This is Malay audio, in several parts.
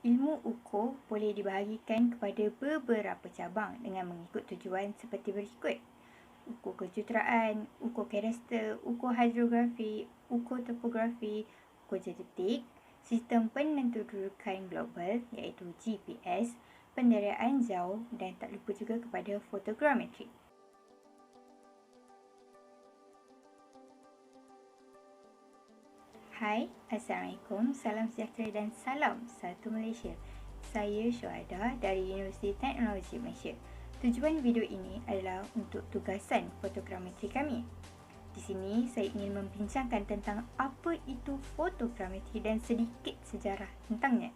Ilmu ukur boleh dibahagikan kepada beberapa cabang dengan mengikut tujuan seperti berikut. Ukur kejuruteraan, ukur kadastra, ukur hidrografi, ukur topografi, ukur genetik, sistem penentu kedudukan global iaitu GPS, penderaan jauh dan tak lupa juga kepada fotogrametri. Hai, Assalamualaikum, salam sejahtera dan salam satu Malaysia. Saya Syuhada dari Universiti Teknologi Malaysia. Tujuan video ini adalah untuk tugasan fotogrametri kami. Di sini saya ingin membincangkan tentang apa itu fotogrametri dan sedikit sejarah tentangnya.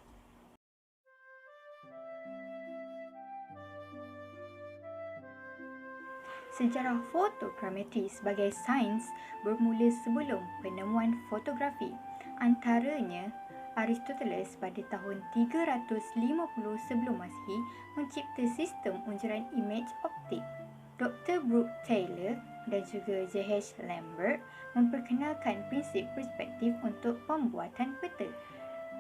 Sejarah fotogrametri sebagai sains bermula sebelum penemuan fotografi. Antaranya, Aristoteles pada tahun 350 sebelum Masihi mencipta sistem unjuran imej optik. Dr. Brooke Taylor dan juga J.H. Lambert memperkenalkan prinsip perspektif untuk pembuatan peta.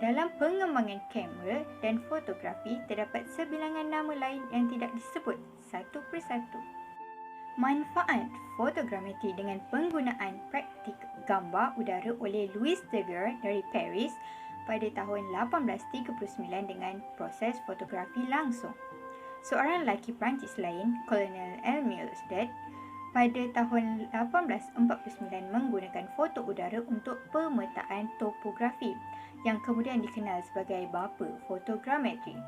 Dalam pengembangan kamera dan fotografi, terdapat sebilangan nama lain yang tidak disebut satu persatu. Manfaat fotogrametri dengan penggunaan praktik gambar udara oleh Louis Daguerre dari Paris pada tahun 1839 dengan proses fotografi langsung. Seorang lelaki Perancis lain, Colonel Émile Ledet, pada tahun 1849 menggunakan foto udara untuk pemetaan topografi yang kemudian dikenal sebagai bapa fotogrametri.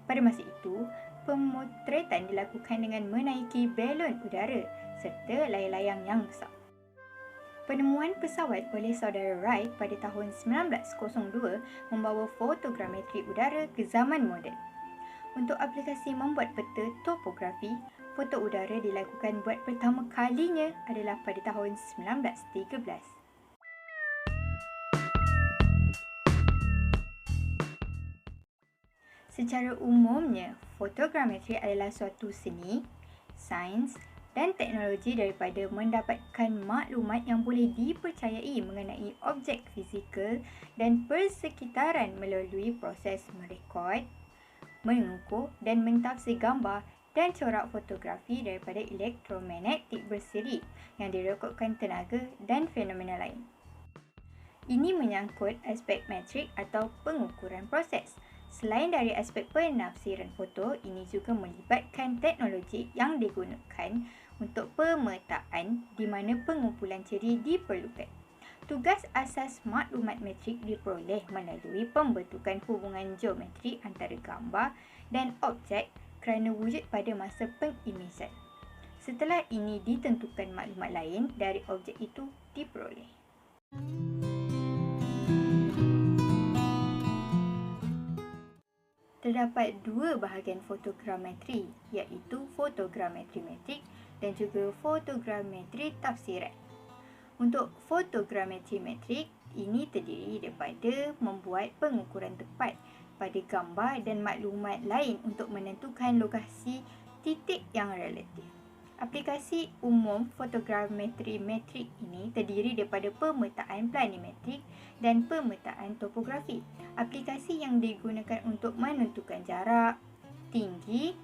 Pada masa itu, pemotretan dilakukan dengan menaiki balon udara serta layar-layang yang besar. Penemuan pesawat oleh saudara Wright pada tahun 1902 membawa fotogrametri udara ke zaman moden. Untuk aplikasi membuat peta topografi, foto udara dilakukan buat pertama kalinya adalah pada tahun 1913. Secara umumnya, fotogrametri adalah suatu seni, sains dan teknologi daripada mendapatkan maklumat yang boleh dipercayai mengenai objek fizikal dan persekitaran melalui proses merekod, mengukur dan mentafsir gambar dan corak fotografi daripada elektromagnetik bersiri yang direkodkan tenaga dan fenomena lain. Ini menyangkut aspek metrik atau pengukuran proses. Selain dari aspek penafsiran foto, ini juga melibatkan teknologi yang digunakan untuk pemetaan di mana pengumpulan ciri diperlukan. Tugas asas maklumat metrik diperoleh melalui pembentukan hubungan geometri antara gambar dan objek kerana wujud pada masa pengimejan. Setelah ini ditentukan maklumat lain dari objek itu diperoleh. Terdapat dua bahagian fotogrametri, iaitu fotogrametri metrik dan juga fotogrametri tafsiran. Untuk fotogrametri metrik, ini terdiri daripada membuat pengukuran tepat pada gambar dan maklumat lain untuk menentukan lokasi titik yang relatif. Aplikasi umum fotogrametri metrik ini terdiri daripada pemetaan planimetrik dan pemetaan topografi. Aplikasi yang digunakan untuk menentukan jarak, tinggi,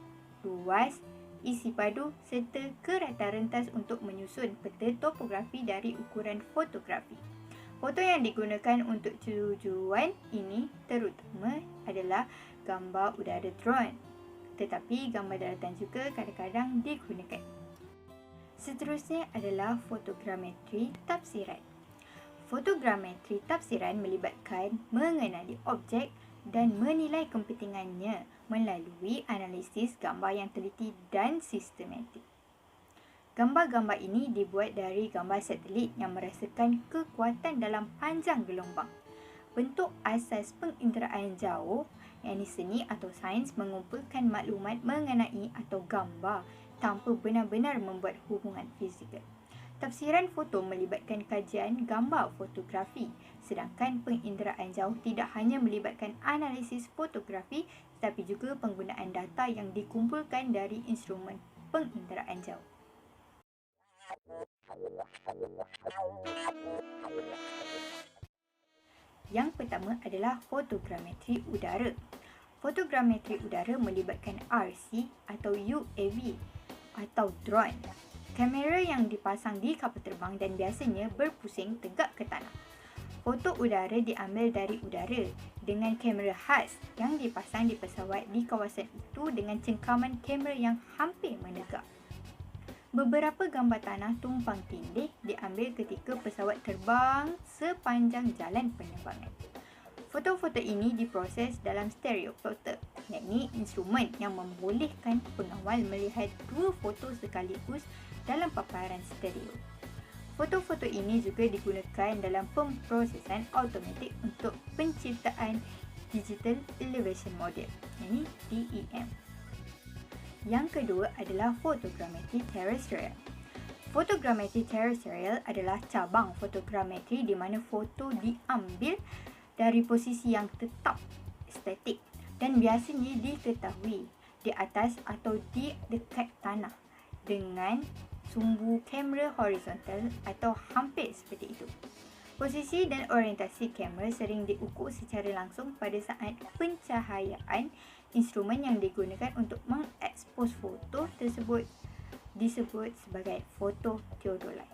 luas, isi padu serta kerata rentas untuk menyusun peta topografi dari ukuran fotografi. Foto yang digunakan untuk tujuan ini terutama adalah gambar udara drone, tetapi gambar daratan juga kadang-kadang digunakan. Seterusnya adalah fotogrametri tafsiran. Fotogrametri tafsiran melibatkan mengenali objek dan menilai kepentingannya melalui analisis gambar yang teliti dan sistematik. Gambar-gambar ini dibuat dari gambar satelit yang merasakan kekuatan dalam panjang gelombang. Bentuk asas penginderaan jauh, yakni seni atau sains mengumpulkan maklumat mengenai atau gambar tanpa benar-benar membuat hubungan fizikal. Tafsiran foto melibatkan kajian gambar fotografi, sedangkan penginderaan jauh tidak hanya melibatkan analisis fotografi tetapi juga penggunaan data yang dikumpulkan dari instrumen penginderaan jauh. Yang pertama adalah fotogrametri udara. Fotogrametri udara melibatkan RC atau UAV atau drone. Kamera yang dipasang di kapal terbang dan biasanya berpusing tegak ke tanah. Foto udara diambil dari udara dengan kamera khas yang dipasang di pesawat di kawasan itu dengan cengkaman kamera yang hampir menegak. Beberapa gambar tanah tumpang tindih diambil ketika pesawat terbang sepanjang jalan penerbangan. Foto-foto ini diproses dalam stereophoto, yakni instrumen yang membolehkan pengawal melihat dua foto sekaligus dalam paparan stereo. Foto-foto ini juga digunakan dalam pemprosesan automatik untuk penciptaan Digital Elevation Model, yakni DEM. Yang kedua adalah fotogrametri terrestrial. Fotogrametri terrestrial adalah cabang fotogrametri di mana foto diambil dari posisi yang tetap, statik, dan biasanya diketahui di atas atau di dekat tanah dengan sumbu kamera horizontal atau hampir seperti itu. Posisi dan orientasi kamera sering diukur secara langsung pada saat pencahayaan. Instrumen yang digunakan untuk mengekspos foto tersebut disebut sebagai fototheodolite.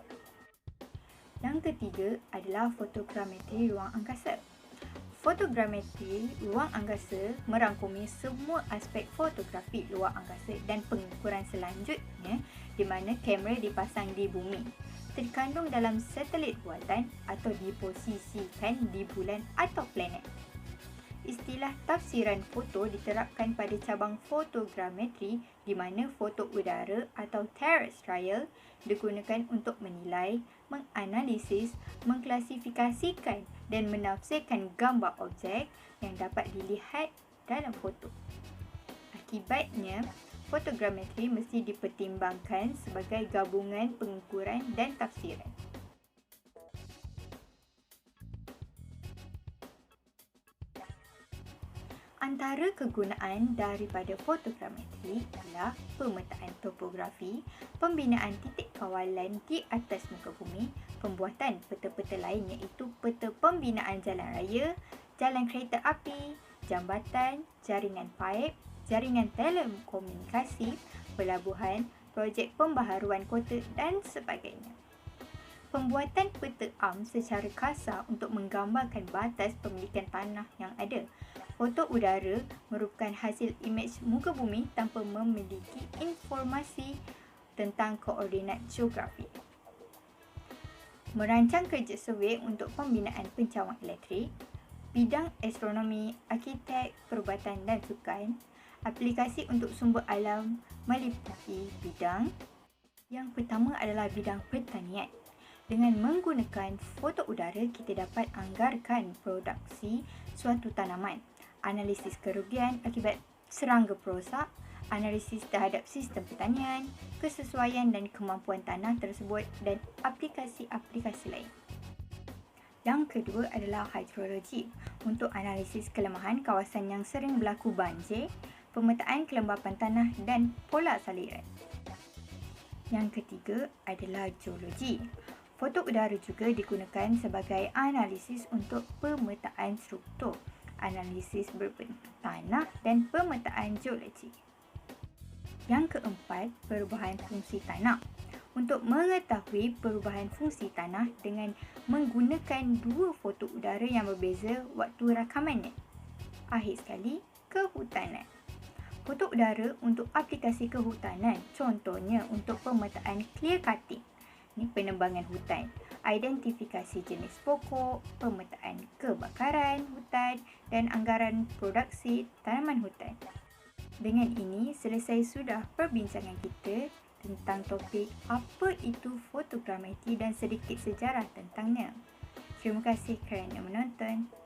Yang ketiga adalah fotogrametri ruang angkasa. Fotogrametri ruang angkasa merangkumi semua aspek fotografi luar angkasa dan pengukuran selanjutnya di mana kamera dipasang di bumi, terkandung dalam satelit buatan atau diposisikan di bulan atau planet. Istilah tafsiran foto diterapkan pada cabang fotogrametri di mana foto udara atau terrestrial digunakan untuk menilai, menganalisis, mengklasifikasikan dan menafsirkan gambar objek yang dapat dilihat dalam foto. Akibatnya, fotogrametri mesti dipertimbangkan sebagai gabungan pengukuran dan tafsiran. Antara kegunaan daripada fotogrametri ialah pemetaan topografi, pembinaan titik kawalan di atas muka bumi, pembuatan peta-peta lain iaitu peta pembinaan jalan raya, jalan kereta api, jambatan, jaringan paip, jaringan telekomunikasi, pelabuhan, projek pembaharuan kota dan sebagainya. Pembuatan peta am secara kasar untuk menggambarkan batas pemilikan tanah yang ada. Foto udara merupakan hasil imej muka bumi tanpa memiliki informasi tentang koordinat geografi. Merancang kerja survey untuk pembinaan pencawang elektrik, bidang astronomi, arkitek, perubatan dan sukan, aplikasi untuk sumber alam meliputi bidang. Yang pertama adalah bidang pertanian. Dengan menggunakan foto udara, kita dapat anggarkan produksi suatu tanaman, analisis kerugian akibat serangga perosak, analisis terhadap sistem pertanian, kesesuaian dan kemampuan tanah tersebut dan aplikasi-aplikasi lain. Yang kedua adalah hidrologi untuk analisis kelemahan kawasan yang sering berlaku banjir, pemetaan kelembapan tanah dan pola saliran. Yang ketiga adalah geologi. Foto udara juga digunakan sebagai analisis untuk pemetaan struktur, analisis berbentuk tanah dan pemetaan geologi. Yang keempat, perubahan fungsi tanah. Untuk mengetahui perubahan fungsi tanah dengan menggunakan dua foto udara yang berbeza waktu rakamannya. Akhir sekali, kehutanan. Foto udara untuk aplikasi kehutanan, contohnya untuk pemetaan clear cutting. Ini penebangan hutan, identifikasi jenis pokok, pemetaan kebakaran hutan dan anggaran produksi tanaman hutan. Dengan ini, selesai sudah perbincangan kita tentang topik apa itu fotogrametri dan sedikit sejarah tentangnya. Terima kasih kerana menonton.